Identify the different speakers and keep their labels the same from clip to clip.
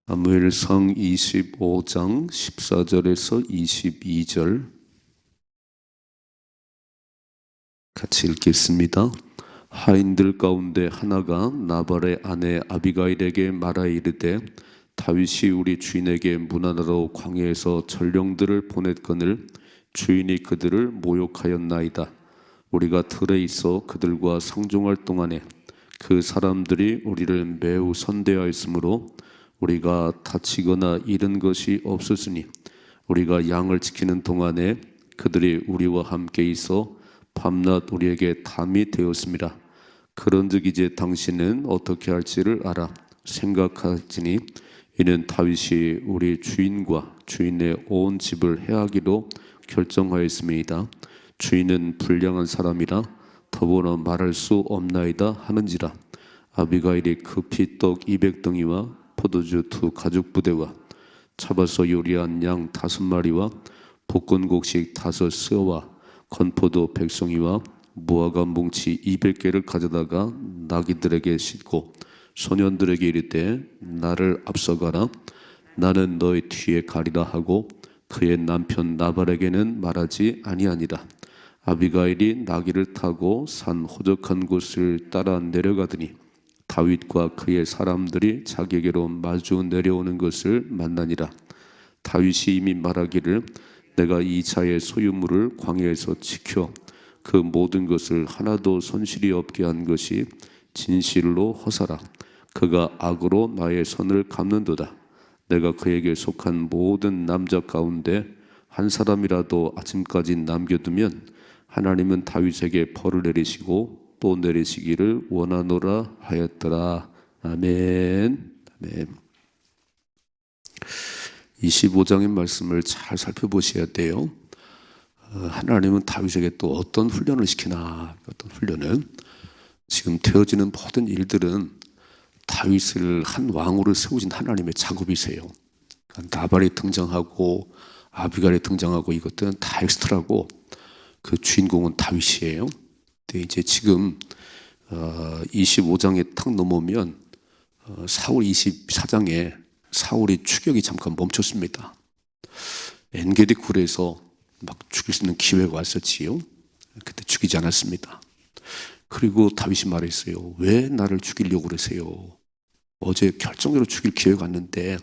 Speaker 1: 사무엘상 25장 14절에서 22절 같이 읽겠습니다. 하인들 가운데 하나가 나발의 아내 아비가일에게 말하여 이르되 다윗이 우리 주인에게 문안하러 광야에서 전령들을 보냈거늘 주인이 그들을 모욕하였나이다. 우리가 들에 있어 그들과 상종할 동안에 그 사람들이 우리를 매우 선대하였으므로 우리가 다치거나 잃은 것이 없었으니 우리가 양을 지키는 동안에 그들이 우리와 함께 있어 밤낮 우리에게 담이 되었습니다. 그런즉 이제 당신은 어떻게 할지를 알아 생각하지니 이는 다윗이 우리 주인과 주인의 온 집을 해하기로 결정하였습니다. 주인은 불량한 사람이라 더불어 말할 수 없나이다 하는지라. 아비가일이 급히 떡 200덩이와 포도주 2 가죽 부대와 잡아서 요리한 양 5마리와 볶은 곡식 5스와 건포도 100송이와 무화과 뭉치 200개를 가져다가 나귀들에게 싣고 소년들에게 이르되 나를 앞서가라. 나는 너의 뒤에 가리라 하고 그의 남편 나발에게는 말하지 아니하니라. 아비가일이 나귀를 타고 산 호적한 곳을 따라 내려가더니 다윗과 그의 사람들이 자기에게로 마주 내려오는 것을 만나니라. 다윗이 이미 말하기를 내가 이 자의 소유물을 광야에서 지켜 그 모든 것을 하나도 손실이 없게 한 것이 진실로 허사라. 그가 악으로 나의 선을 갚는도다. 내가 그에게 속한 모든 남자 가운데 한 사람이라도 아침까지 남겨두면 하나님은 다윗에게 벌을 내리시고 또 내리시기를 원하노라 하였더라. 아멘. 아멘. 25장의 말씀을 잘 살펴보셔야 돼요. 하나님은 다윗에게 또 어떤 훈련을 시키나. 어떤 훈련을 지금 되어지는 모든 일들은 다윗을 한 왕으로 세우신 하나님의 작업이세요. 나발이 등장하고 아비가일이 등장하고 이것들은 다 엑스트라고 그 주인공은 다윗이에요. 근데 이제 지금 25장에 탁 넘어오면 사울 24장에 사울이 추격이 잠깐 멈췄습니다. 엔게디 굴에서 막 죽일 수 있는 기회가 왔었지요. 그때 죽이지 않았습니다. 그리고 다윗이 말했어요. 왜 나를 죽이려고 그러세요? 어제 결정적으로 죽일 기회가 왔는데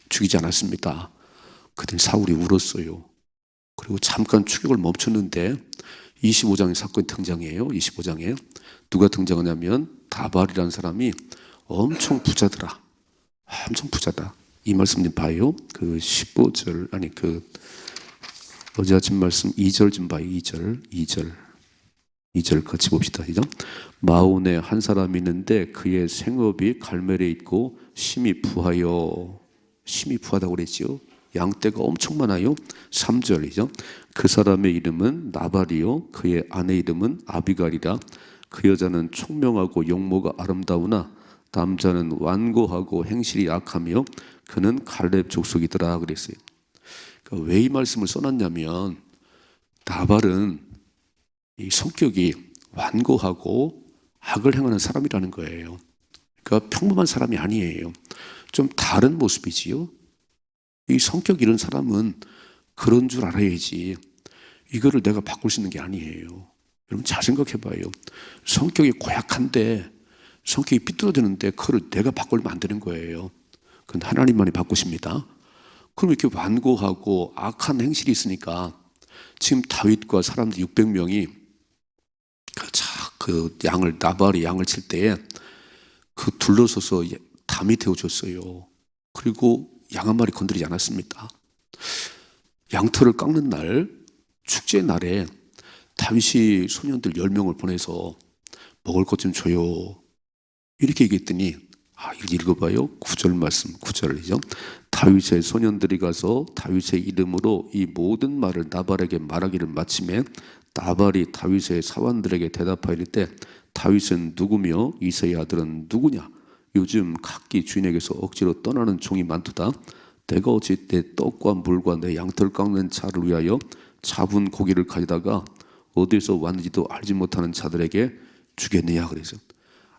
Speaker 1: 죽이지 않았습니다. 그때 사울이 울었어요. 그리고 잠깐 추격을 멈췄는데 25장의 사건이 등장해요. 25장에 누가 등장하냐면 다발이라는 사람이 엄청 부자더라. 엄청 부자다. 이 말씀 좀 봐요. 그 15절 아니 그 어제 아침 말씀 2절 좀 봐요. 2절 같이 봅시다. 시작. 마온에 한 사람이 있는데 그의 생업이 갈멜에 있고 심히 부하여. 심히 부하다고 그랬지요. 양떼가 엄청 많아요. 3절이죠. 그 사람의 이름은 나발이요 그의 아내 이름은 아비가일이라. 그 여자는 총명하고 용모가 아름다우나 남자는 완고하고 행실이 약하며 그는 갈렙 족속이더라 그랬어요. 그러니까 왜 이 말씀을 써놨냐면 나발은 이 성격이 완고하고 악을 행하는 사람이라는 거예요. 그러니까 평범한 사람이 아니에요. 좀 다른 모습이지요. 이 성격 이런 사람은 그런 줄 알아야지 이거를 내가 바꿀 수 있는 게 아니에요. 여러분 잘 생각해 봐요. 성격이 고약한데 성격이 삐뚤어지는데 그걸 내가 바꾸면 안 되는 거예요. 그건 하나님만이 바꾸십니다. 그럼 이렇게 완고하고 악한 행실이 있으니까 지금 다윗과 사람들 600명이 그 양을 나발이 양을 칠 때에 그 둘러서서 담이 되어줬어요. 그리고 양 한 마리 건드리지 않았습니다. 양털을 깎는 날 축제 날에 다윗이 소년들 10명을 보내서 먹을 것 좀 줘요. 이렇게 얘기했더니 이거 읽어봐요. 9절 말씀 9절이죠. 다윗의 소년들이 가서 다윗의 이름으로 이 모든 말을 나발에게 말하기를 마침에 나발이 다윗의 사원들에게 대답하여 이르되 다윗은 누구며 이새의 아들은 누구냐? 요즘 각기 주인에게서 억지로 떠나는 종이 많도다. 내가 어찌 내 떡과 물과 내 양털 깎는 자를 위하여 잡은 고기를 가져다가 어디서 왔는지도 알지 못하는 자들에게 주겠느냐 그래서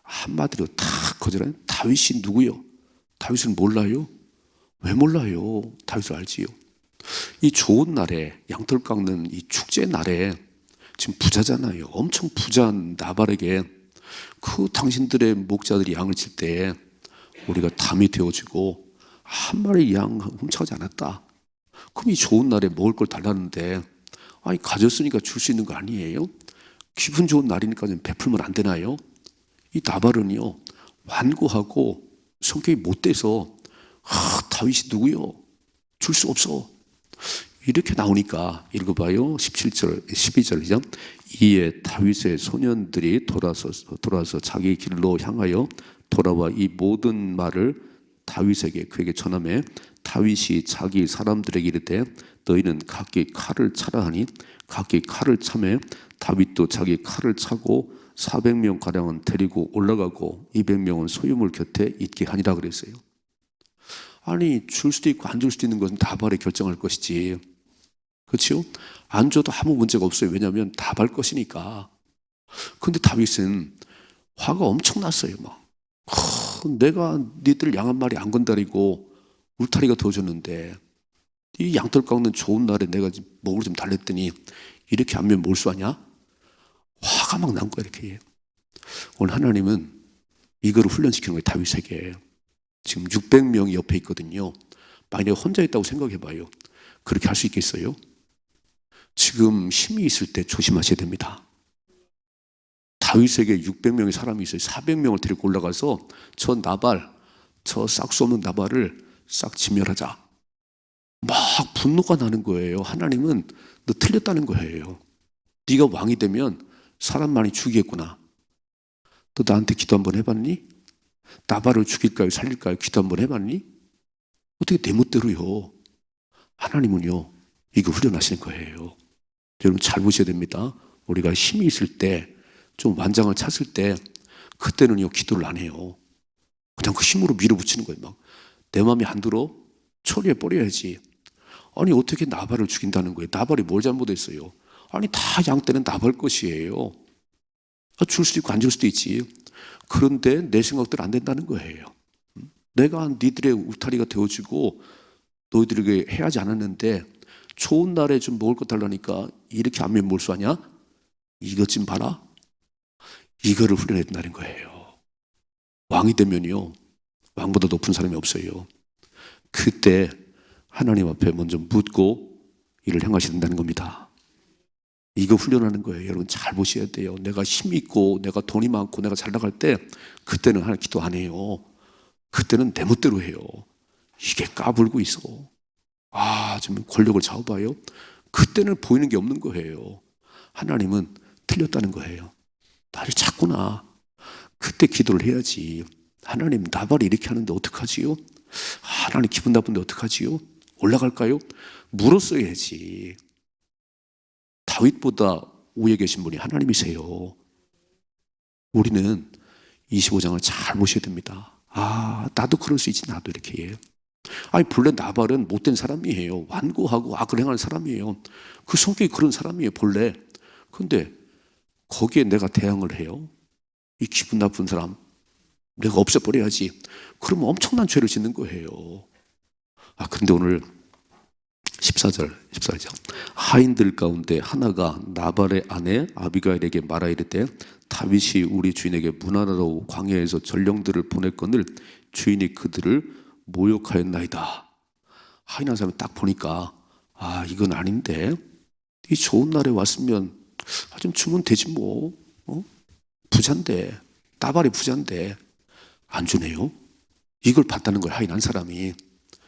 Speaker 1: 한마디로 다 거절하는. 다윗이 누구요? 다윗은 몰라요? 왜 몰라요? 다윗을 알지요. 이 좋은 날에, 양털 깎는 이 축제 날에 지금 부자잖아요. 엄청 부자한 나발에게 그 당신들의 목자들이 양을 칠 때 우리가 담이 되어지고 한 마리 양 훔쳐가지 않았다. 그럼 이 좋은 날에 먹을 걸 달라는데, 아니 가졌으니까 줄 수 있는 거 아니에요? 기분 좋은 날이니까 좀 베풀면 안 되나요? 이 나발은요, 완고하고 성격이 못돼서 다윗이 누구요? 줄 수 없어. 이렇게 나오니까 읽어봐요. 17절, 12절이죠. 이에 다윗의 소년들이 돌아서 자기 길로 향하여 돌아와 이 모든 말을 다윗에게 그에게 전하매 다윗이 자기 사람들에게 이르되 너희는 각기 칼을 차라 하니 각기 칼을 차매 다윗도 자기 칼을 차고 400명 가량은 데리고 올라가고 200명은 소유물 곁에 있게 하니라 그랬어요. 아니 줄 수도 있고 안 줄 수도 있는 것은 나발이 결정할 것이지, 그렇죠? 안 줘도 아무 문제가 없어요. 왜냐하면 나발 것이니까. 근데 다윗은 화가 엄청 났어요. 막 내가 니들 양 한 마리 안 건드리고 울타리가 더 줬는데 이 양털 깎는 좋은 날에 내가 먹을 좀 달랬더니 이렇게 하면 몰수하냐? 화가 막 난 거야 이렇게. 오늘 하나님은 이거를 훈련시키는 거예요. 다윗에게. 지금 600명이 옆에 있거든요. 만약에 혼자 있다고 생각해 봐요. 그렇게 할 수 있겠어요? 지금 힘이 있을 때 조심하셔야 됩니다. 다윗에게 600명의 사람이 있어요. 400명을 데리고 올라가서 저 나발, 저 싹수 없는 나발을 싹 진멸하자. 막 분노가 나는 거예요. 하나님은 너 틀렸다는 거예요. 네가 왕이 되면 사람 많이 죽이겠구나. 너 나한테 기도 한번 해봤니? 나발을 죽일까요? 살릴까요? 기도 한번 해봤니? 어떻게 내 멋대로요? 하나님은요, 이거 훈련하시는 거예요. 여러분 잘 보셔야 됩니다. 우리가 힘이 있을 때, 좀 완장을 찼을 때, 그때는요, 기도를 안 해요. 그냥 그 힘으로 밀어붙이는 거예요. 막 내 마음에 안 들어? 처리해 버려야지. 아니 어떻게 나발을 죽인다는 거예요? 나발이 뭘 잘못했어요? 아니 다 양떼는 나발 것이에요. 줄 수도 있고 안 줄 수도 있지. 그런데 내 생각대로 안 된다는 거예요. 내가 니들의 울타리가 되어주고 너희들에게 해야지 않았는데 좋은 날에 좀 먹을 것 달라니까 이렇게 안면 몰수하냐? 이것 좀 봐라. 이거를 훈련해야 된다는 거예요. 왕이 되면요, 왕보다 높은 사람이 없어요. 그때 하나님 앞에 먼저 묻고 일을 행하셔야 된다는 겁니다. 이거 훈련하는 거예요. 여러분 잘 보셔야 돼요. 내가 힘이 있고 내가 돈이 많고 내가 잘 나갈 때 그때는 하나님 기도 안 해요. 그때는 내 멋대로 해요. 이게 까불고 있어. 좀 권력을 잡아봐요. 그때는 보이는 게 없는 거예요. 하나님은 틀렸다는 거예요. 나를 찾구나. 그때 기도를 해야지. 하나님 나발이 이렇게 하는데 어떡하지요? 하나님 기분 나쁜데 어떡하지요? 올라갈까요? 물었어야지. 다윗보다 위에 계신 분이 하나님이세요. 우리는 25장을 잘 보셔야 됩니다. 나도 그럴 수 있지. 나도 이렇게 해. 본래 나발은 못된 사람이에요. 완고하고 악을 행하는 사람이에요. 그 성격이 그런 사람이에요 본래. 그런데 거기에 내가 대항을 해요. 이 기분 나쁜 사람 내가 없애버려야지. 그러면 엄청난 죄를 짓는 거예요. 근데 오늘 14절 하인들 가운데 하나가 나발의 아내 아비가일에게 말하 이르되 다윗이 우리 주인에게 문하러 광야에서 전령들을 보냈거늘 주인이 그들을 모욕하였나이다. 하인 한 사람이 딱 보니까 이건 아닌데, 이 좋은 날에 왔으면 좀 주면 되지 뭐. 부잔데, 나발이 부잔데 안 주네요. 이걸 봤다는 걸 하인 한 사람이.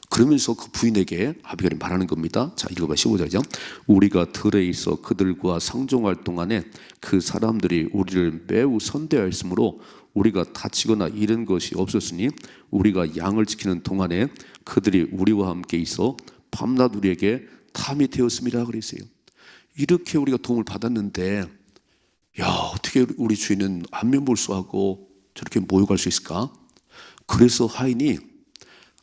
Speaker 1: 그러면서 그 부인에게 아비가일이 말하는 겁니다. 자, 읽어봐. 15절이죠. 우리가 들에 있어 그들과 상종할 동안에 그 사람들이 우리를 매우 선대하였으므로 우리가 다치거나 잃은 것이 없었으니 우리가 양을 지키는 동안에 그들이 우리와 함께 있어 밤낮 우리에게 담이 되었습니다. 그랬어요. 이렇게 우리가 도움을 받았는데 어떻게 우리 주인은 안면볼수하고 저렇게 모욕할 수 있을까? 그래서 하인이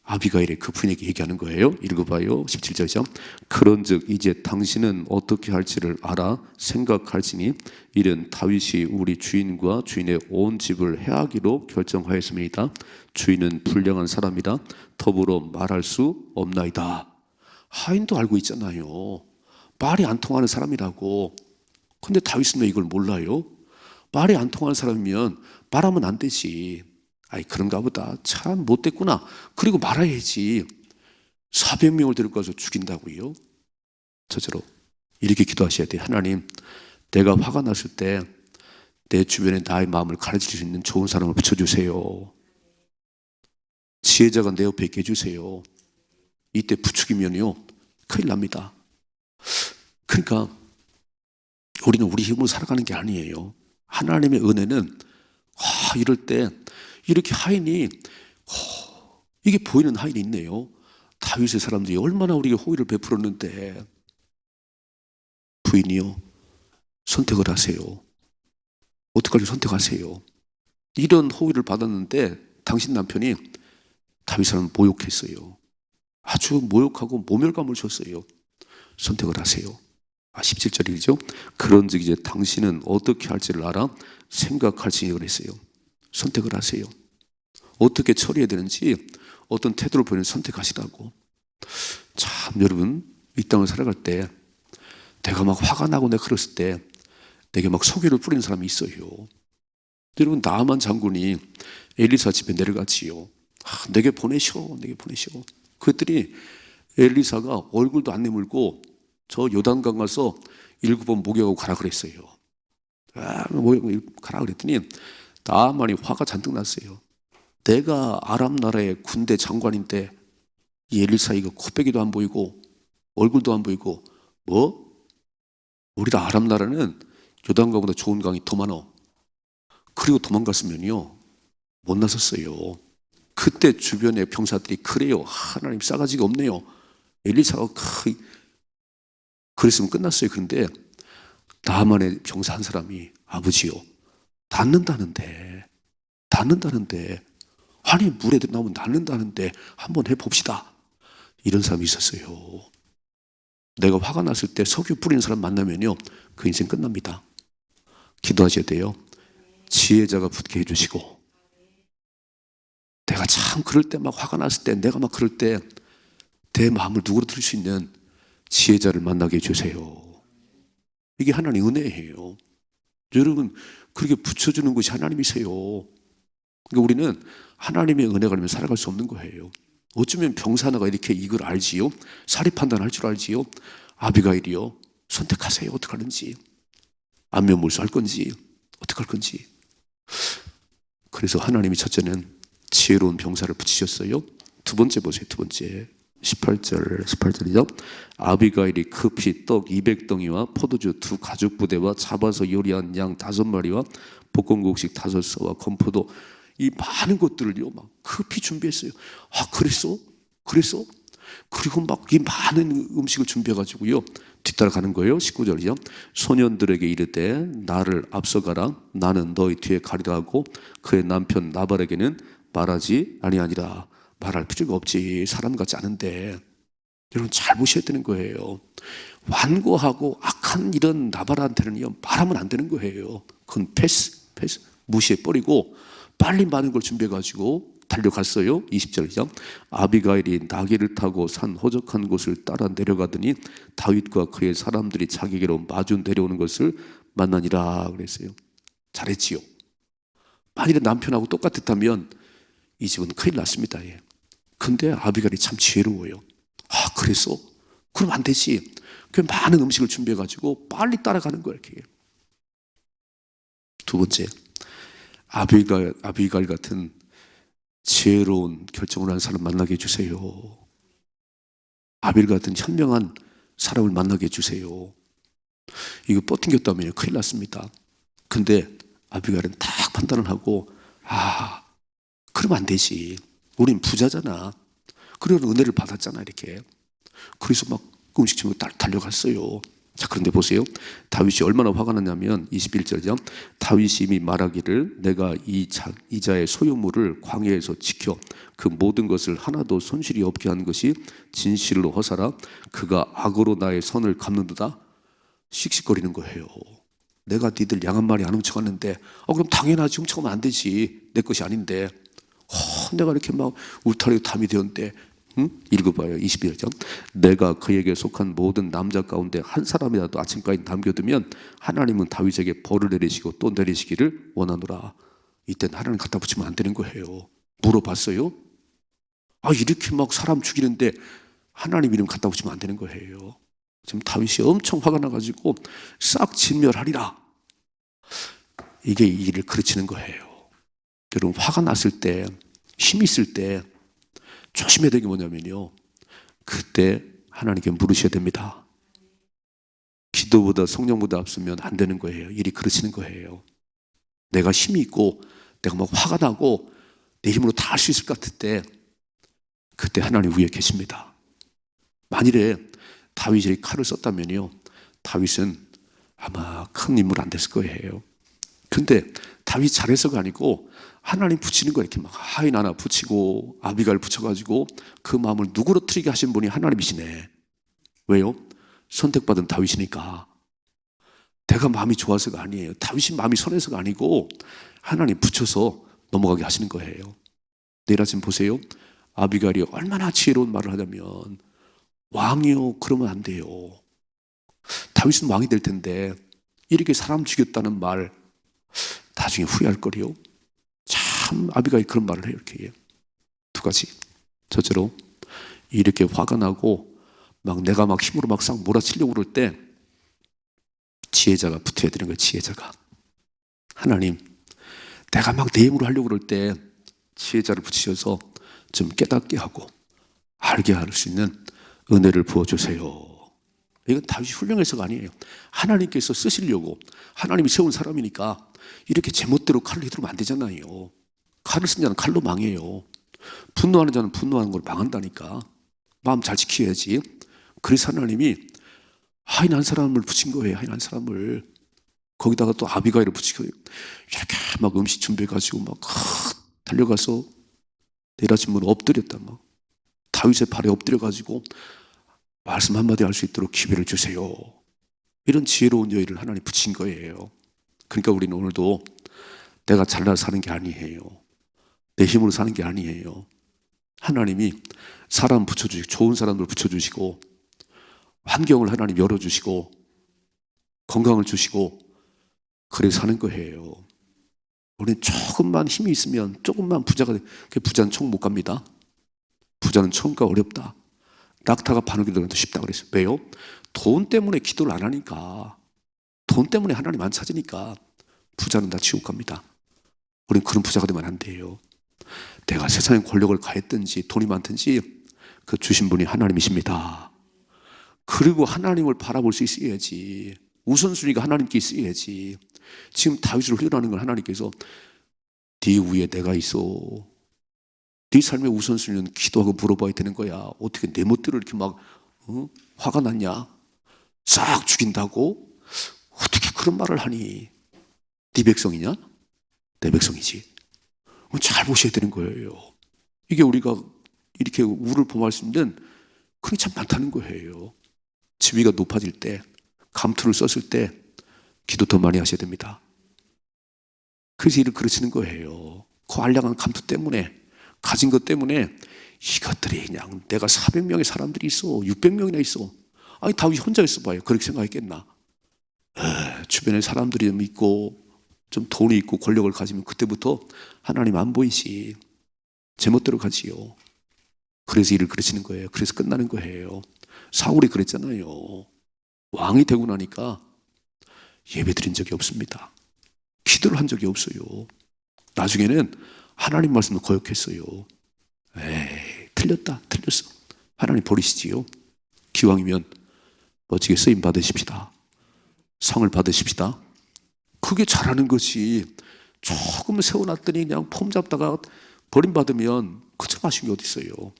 Speaker 1: 아비가일의 그 부인에게 얘기하는 거예요. 읽어봐요. 17절이죠. 그런즉 이제 당신은 어떻게 할지를 알아 생각할지니 이는 다윗이 우리 주인과 주인의 온 집을 해하기로 결정하였습니다. 주인은 불량한 사람이라 더불어 말할 수 없나이다. 하인도 알고 있잖아요. 말이 안 통하는 사람이라고. 근데 다윗은 왜 이걸 몰라요? 말이 안 통하는 사람이면 말하면 안 되지. 아이 그런가 보다. 참 못됐구나. 그리고 말아야지. 400명을 데리고 가서 죽인다고요? 저절로 이렇게 기도하셔야 돼요. 하나님, 내가 화가 났을 때 내 주변에 나의 마음을 가르칠 수 있는 좋은 사람을 붙여주세요. 지혜자가 내 옆에 있게 해주세요. 이때 부추기면요 큰일 납니다. 그러니까 우리는 우리 힘으로 살아가는 게 아니에요. 하나님의 은혜는 이럴 때 이렇게 하인이 이게 보이는 하인이 있네요. 다윗의 사람들이 얼마나 우리에게 호의를 베풀었는데 부인이요 선택을 하세요. 어떡할지 선택하세요. 이런 호의를 받았는데 당신 남편이 다윗 사람을 모욕했어요. 아주 모욕하고 모멸감을 줬어요. 선택을 하세요. 17절이죠. 그런즉 이제 당신은 어떻게 할지를 알아 생각할지니 그랬어요. 선택을 하세요. 어떻게 처리해야 되는지 어떤 태도를 보이는 선택하시라고. 참 여러분 이 땅을 살아갈 때 내가 막 화가 나고 내가 그랬을 때 내게 막 소개를 뿌리는 사람이 있어요. 여러분 나아만 장군이 엘리사 집에 내려갔지요. 내게 보내셔 내게 보내셔. 그랬더니 엘리사가 얼굴도 안 내밀고 저 요단강 가서 7번 목욕하고 가라 그랬어요. 가라 그랬더니 나아만이 화가 잔뜩 났어요. 내가 아람 나라의 군대 장관인데 이 엘리사 이거 코빼기도 안 보이고 얼굴도 안 보이고 뭐? 우리가 아람 나라는 요단강보다 좋은 강이 더 많어. 그리고 도망갔으면요 못 나섰어요. 그때 주변의 병사들이 그래요. 하나님 싸가지가 없네요. 엘리사가 그랬으면 끝났어요. 그런데 나만의 병사 한 사람이 아버지요 닿는다는데 아니 물에 나오면 닿는다는데 한번 해봅시다. 이런 사람이 있었어요. 내가 화가 났을 때 석유 뿌리는 사람 만나면요 그 인생 끝납니다. 기도하셔야 돼요. 지혜자가 붙게 해주시고 내가 참 그럴 때 막 화가 났을 때 내가 막 그럴 때 내 마음을 누그러뜨릴 수 있는 지혜자를 만나게 해주세요. 이게 하나님의 은혜예요. 여러분 그렇게 붙여주는 것이 하나님이세요. 그러니까 우리는 하나님의 은혜가 아니면 살아갈 수 없는 거예요. 어쩌면 병사 하나가 이렇게 이걸 알지요. 사리 판단할 줄 알지요. 아비가일이요 선택하세요. 어떻게 하는지 안면몰수 할 건지 어떻게 할 건지. 그래서 하나님이 첫째는 지혜로운 병사를 붙이셨어요. 두 번째 보세요. 두 번째 18절이죠. 아비가일이 급히 떡 200덩이와 포도주 2 가죽 부대와 잡아서 요리한 양 5마리와 볶음국식 5서와 건포도 이 많은 것들을요 막 급히 준비했어요. 그랬어? 그리고 막 이 많은 음식을 준비해가지고요 뒤따라가는 거예요. 19절이죠. 소년들에게 이르되 나를 앞서가라. 나는 너희 뒤에 가리라 하고 그의 남편 나발에게는 말하지 아니하니라. 말할 필요가 없지. 사람 같지 않은데. 여러분 잘 보셔야 되는 거예요. 완고하고 악한 이런 나발한테는요 말하면 안 되는 거예요. 그건 패스 무시해버리고 빨리 많은 걸 준비해가지고 달려갔어요. 20절이죠. 아비가일이 나귀를 타고 산 호적한 곳을 따라 내려가더니 다윗과 그의 사람들이 자기에게로 마주 내려오는 것을 만나니라 그랬어요. 잘했지요. 만일에 남편하고 똑같았다면 이 집은 큰일 났습니다. 근데 아비가일이 참 지혜로워요. 그랬어? 그럼 안 되지. 그 많은 음식을 준비해가지고 빨리 따라가는 거예요. 이렇게. 두 번째, 아비가일 같은 지혜로운 결정을 하는 사람 만나게 해주세요. 아빌 같은 현명한 사람을 만나게 해주세요. 이거 뻗팅겼다면 큰일 났습니다. 근데 아비가일은 딱 판단을 하고 그러면 안 되지. 우린 부자잖아. 그리고 은혜를 받았잖아 이렇게. 그래서 막 음식 집으로 달려갔어요. 자, 그런데 보세요. 다윗이 얼마나 화가 났냐면 21절이죠. 다윗이 이미 말하기를 내가 이 자의 소유물을 광야에서 지켜 그 모든 것을 하나도 손실이 없게 한 것이 진실로 허사라. 그가 악으로 나의 선을 갚는도다. 씩씩거리는 거예요. 내가 니들 양 한 마리 안 훔쳐갔는데 그럼 당연하지, 훔쳐가면 안 되지. 내 것이 아닌데 내가 이렇게 막 울타리고 담이 되었는데. 읽어봐요. 21절. 내가 그에게 속한 모든 남자 가운데 한 사람이라도 아침까지 남겨두면 하나님은 다윗에게 벌을 내리시고 또 내리시기를 원하노라. 이때는 하나님 갖다 붙이면 안 되는 거예요. 물어봤어요? 이렇게 막 사람 죽이는데 하나님 이름 갖다 붙이면 안 되는 거예요. 지금 다윗이 엄청 화가 나가지고 싹 진멸하리라. 이게 이 일을 가르치는 거예요. 여러분, 화가 났을 때, 힘이 있을 때 조심해야 되는 게 뭐냐면요, 그때 하나님께 물으셔야 됩니다. 기도보다 성령보다 앞서면 안 되는 거예요. 일이 그르치는 거예요. 내가 힘이 있고 내가 막 화가 나고 내 힘으로 다 할 수 있을 것 같을 때 그때 하나님 위에 계십니다. 만일에 다윗이 칼을 썼다면요, 다윗은 아마 큰 인물 안 됐을 거예요. 근데 다윗 잘해서가 아니고 하나님 붙이는 거, 이렇게 막 하인 하나 붙이고 아비가일 붙여가지고 그 마음을 누그러뜨리게 하신 분이 하나님이시네. 왜요? 선택받은 다윗이니까. 내가 마음이 좋아서가 아니에요. 다윗이 마음이 선해서가 아니고 하나님 붙여서 넘어가게 하시는 거예요. 내일 아침 보세요. 아비가일이 얼마나 지혜로운 말을 하냐면, 왕이요, 그러면 안 돼요. 다윗은 왕이 될 텐데 이렇게 사람 죽였다는 말 나중에 후회할 거리요. 참 아비가일 그런 말을 해요. 이렇게 두 가지. 첫째로, 이렇게 화가 나고 막 내가 막 힘으로 막 싹 몰아치려고 그럴 때 지혜자가 붙어야 되는 거예요. 지혜자가. 하나님, 내가 막 내 힘으로 하려고 그럴 때 지혜자를 붙이셔서 좀 깨닫게 하고 알게 할 수 있는 은혜를 부어주세요. 이건 다윗이 훌륭해서가 아니에요. 하나님께서 쓰시려고, 하나님이 세운 사람이니까 이렇게 제멋대로 칼을 휘두르면 안 되잖아요. 칼을 쓴 자는 칼로 망해요. 분노하는 자는 분노하는 걸 망한다니까. 마음 잘 지켜야지. 그래서 하나님이 하인 한 사람을 붙인 거예요. 하인 한 사람을. 거기다가 또 아비가일을 붙이고 이렇게 막 음식 준비해가지고 막 달려가서 내일 아침에 엎드렸다. 막 다윗의 발에 엎드려가지고 말씀 한마디 할 수 있도록 기회를 주세요. 이런 지혜로운 여인을 하나님 붙인 거예요. 그러니까 우리는 오늘도 내가 잘나서 사는 게 아니에요. 내 힘으로 사는 게 아니에요. 하나님이 사람 붙여주시고, 좋은 사람들 붙여주시고, 환경을 하나님 열어주시고, 건강을 주시고, 그래 사는 거예요. 우리는 조금만 힘이 있으면, 조금만 부자가 돼. 부자는 총 못 갑니다. 부자는 처음가 어렵다. 낙타가 바늘 들어가도 쉽다 그랬어요. 왜요? 돈 때문에 기도를 안 하니까. 돈 때문에 하나님 안 찾으니까 부자는 다 지옥 갑니다. 우리는 그런 부자가 되면 안 돼요. 내가 세상에 권력을 가했든지 돈이 많든지 그 주신 분이 하나님이십니다. 그리고 하나님을 바라볼 수 있어야지. 우선순위가 하나님께 있어야지. 지금 다윗을 훈련하는 건 하나님께서 네 위에 내가 있어. 네 삶의 우선순위는 기도하고 물어봐야 되는 거야. 어떻게 내 멋대로 이렇게 막 화가 났냐? 싹 죽인다고? 어떻게 그런 말을 하니? 네 백성이냐? 내 백성이지. 잘 보셔야 되는 거예요. 이게 우리가 이렇게 우를 범할 수 있는 그게 참 많다는 거예요. 지위가 높아질 때, 감투를 썼을 때 기도 더 많이 하셔야 됩니다. 그래서 일을 그르치는 거예요. 그 알량한 감투 때문에, 가진 것 때문에 이것들이 그냥 내가 400명의 사람들이 있어, 600명이나 있어. 아니 다윗이 혼자 있어 봐요. 그렇게 생각했겠나? 주변에 사람들이 좀 있고 좀 돈이 있고 권력을 가지면 그때부터 하나님 안 보이시. 제멋대로 가지요. 그래서 일을 그르치는 거예요. 그래서 끝나는 거예요. 사울이 그랬잖아요. 왕이 되고 나니까 예배 드린 적이 없습니다. 기도를 한 적이 없어요. 나중에는 하나님 말씀을 거역했어요. 에이, 틀렸어. 하나님 버리시지요. 기왕이면 멋지게 쓰임 받으십시다. 상을 받으십시다. 그게 잘하는 것이, 조금 세워놨더니 그냥 폼 잡다가 버림받으면 그저 아쉬운 게 어디 있어요.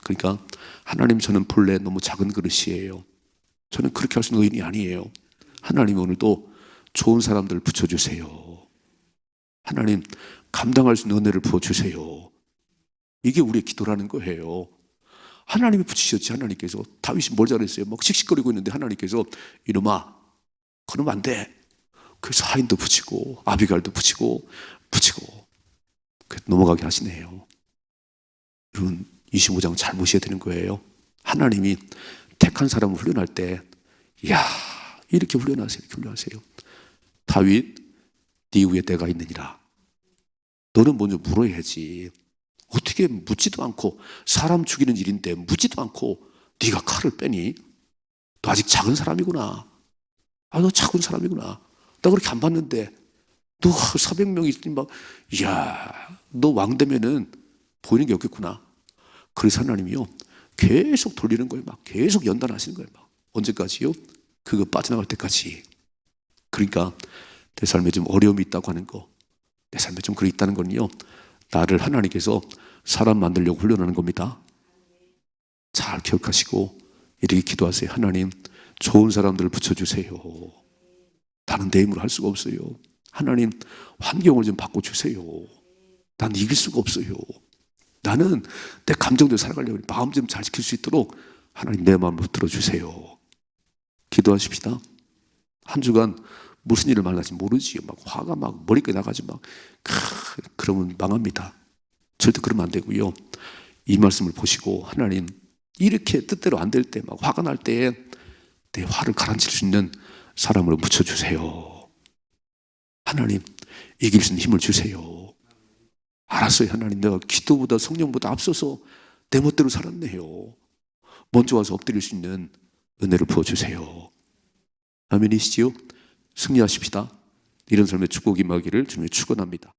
Speaker 1: 그러니까 하나님, 저는 본래 너무 작은 그릇이에요. 저는 그렇게 할 수 있는 의인이 아니에요. 하나님 오늘도 좋은 사람들을 붙여주세요. 하나님 감당할 수 있는 은혜를 부어주세요. 이게 우리의 기도라는 거예요. 하나님이 붙이셨지. 하나님께서 다윗이 뭘 잘했어요? 막 씩씩거리고 있는데 하나님께서 이놈아 그러면 안 돼. 그래서 하인도 붙이고 아비갈도 붙이고 넘어가게 하시네요. 여러분 25장 잘 보셔야 되는 거예요. 하나님이 택한 사람을 훈련할 때 이야 이렇게 훈련하세요. 이렇게 훈련하세요. 다윗 네 위에 내가 있느니라. 너는 먼저 물어야지. 어떻게 묻지도 않고 사람 죽이는 일인데 묻지도 않고 네가 칼을 빼니? 너 아직 작은 사람이구나. 너 작은 사람이구나. 나 그렇게 안 봤는데 너 400명이 있으니 막 이야 너 왕 되면은 보이는 게 없겠구나. 그래서 하나님이요 계속 돌리는 거예요. 막 계속 연단하시는 거예요. 막 언제까지요? 그거 빠져나갈 때까지. 그러니까 내 삶에 좀 어려움이 있다고 하는 거, 내 삶에 좀 그래 있다는 건요 나를 하나님께서 사람 만들려고 훈련하는 겁니다. 잘 기억하시고 이렇게 기도하세요. 하나님 좋은 사람들을 붙여주세요. 나는 내 힘으로 할 수가 없어요. 하나님 환경을 좀 바꿔주세요. 난 이길 수가 없어요. 나는 내 감정대로 살아가려고 마음 좀 잘 지킬 수 있도록 하나님 내 마음을 들어주세요. 기도하십시다. 한 주간 무슨 일을 만날지 모르지요. 막 화가 막 머리까지 나가지 막 그러면 망합니다. 절대 그러면 안 되고요. 이 말씀을 보시고 하나님 이렇게 뜻대로 안 될 때 막 화가 날 때 내 화를 가라앉힐 수 있는 사람으로 붙여주세요. 하나님 이길 수 있는 힘을 주세요. 알았어요. 하나님 내가 기도보다 성령보다 앞서서 내 멋대로 살았네요. 먼저 와서 엎드릴 수 있는 은혜를 부어주세요. 아멘이시지요? 승리하십시다. 이런 삶의 축복이 임하기를 주님의 축원합니다.